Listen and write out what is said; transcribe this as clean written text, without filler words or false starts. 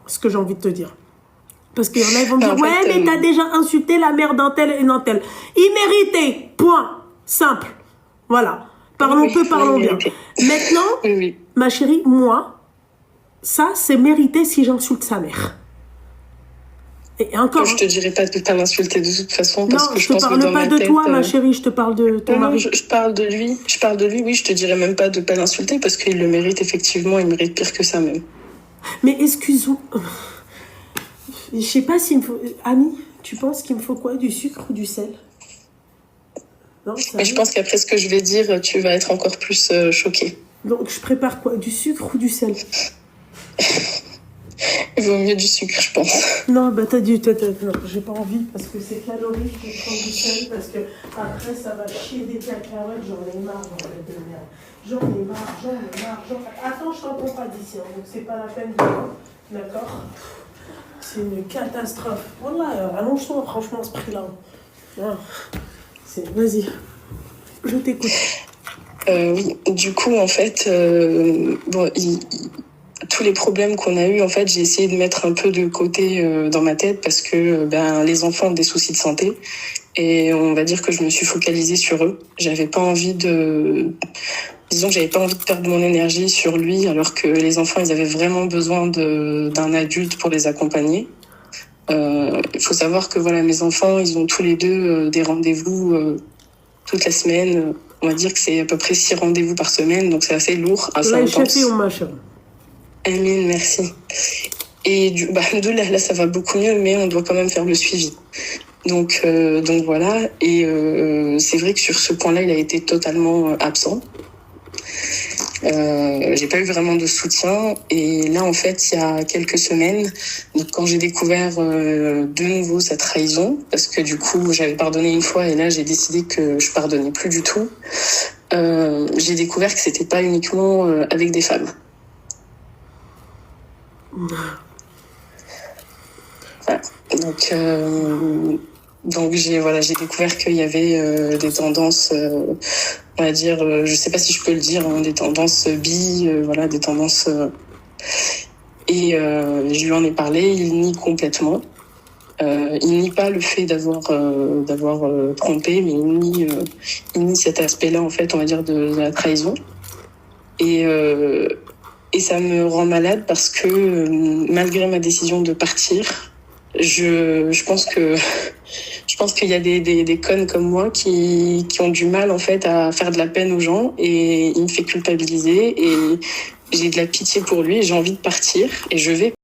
ce que j'ai envie de te dire. Parce qu'il y en a, ils vont me dire, ouais, mais t'as déjà insulté la mère d'un tel et d'un tel. Il méritait, point, simple. Voilà. Parlons peu, parlons bien. Maintenant, ma chérie, moi, ça, c'est mérité si j'insulte sa mère. Et encore, je te dirais pas de pas l'insulter de toute façon parce que je pense que dans ma tête... Non, je te parle pas de toi, ma chérie, je te parle de ton mari. Je parle de lui. Je parle de lui, oui, je te dirais même pas de pas l'insulter parce qu'il le mérite effectivement, il mérite pire que ça même. Mais excuse-moi, je sais pas s'il me faut... Annie, tu penses qu'il me faut quoi, du sucre ou du sel? Non, mais je pense qu'après ce que je vais dire, tu vas être encore plus choquée. Donc je prépare quoi, du sucre ou du sel? Il vaut mieux du sucre, je pense. Non, bah t'as dit, non, j'ai pas envie parce que c'est calorique de prendre du sel parce que après ça va chier des cacahuètes, j'en ai marre de merde. J'en ai marre. Attends, je t'entends pas d'ici, hein, donc c'est pas la peine de... D'accord? C'est une catastrophe. Voilà, allonge-toi, franchement, ce prix-là. Voilà. Vas-y, je t'écoute. Oui, du coup, en fait, tous les problèmes qu'on a eus, en fait, j'ai essayé de mettre un peu de côté dans ma tête parce que les enfants ont des soucis de santé et on va dire que je me suis focalisée sur eux. J'avais pas envie de perdre mon énergie sur lui alors que les enfants, ils avaient vraiment besoin d'un adulte pour les accompagner. Il faut savoir que voilà, mes enfants, ils ont tous les deux des rendez-vous toute la semaine. On va dire que c'est à peu près 6 rendez-vous par semaine, donc c'est assez lourd, assez intense. Amine, merci. Et là, ça va beaucoup mieux, mais on doit quand même faire le suivi. Donc voilà. Et c'est vrai que sur ce point-là, il a été totalement absent. J'ai pas eu vraiment de soutien. Et là, en fait, il y a quelques semaines, donc quand j'ai découvert de nouveau sa trahison, parce que du coup, j'avais pardonné une fois et là, j'ai décidé que je pardonnais plus du tout. J'ai découvert que c'était pas uniquement avec des femmes. Voilà. Donc j'ai découvert qu'il y avait des tendances, on va dire, je sais pas si je peux le dire, des tendances des tendances. Et je lui en ai parlé, il nie complètement. Il nie pas le fait d'avoir trompé, mais il nie cet aspect-là, en fait, on va dire, de la trahison. Et ça me rend malade parce que malgré ma décision de partir, je pense qu'il y a des connes comme moi qui ont du mal en fait à faire de la peine aux gens et il me fait culpabiliser et j'ai de la pitié pour lui et j'ai envie de partir et je vais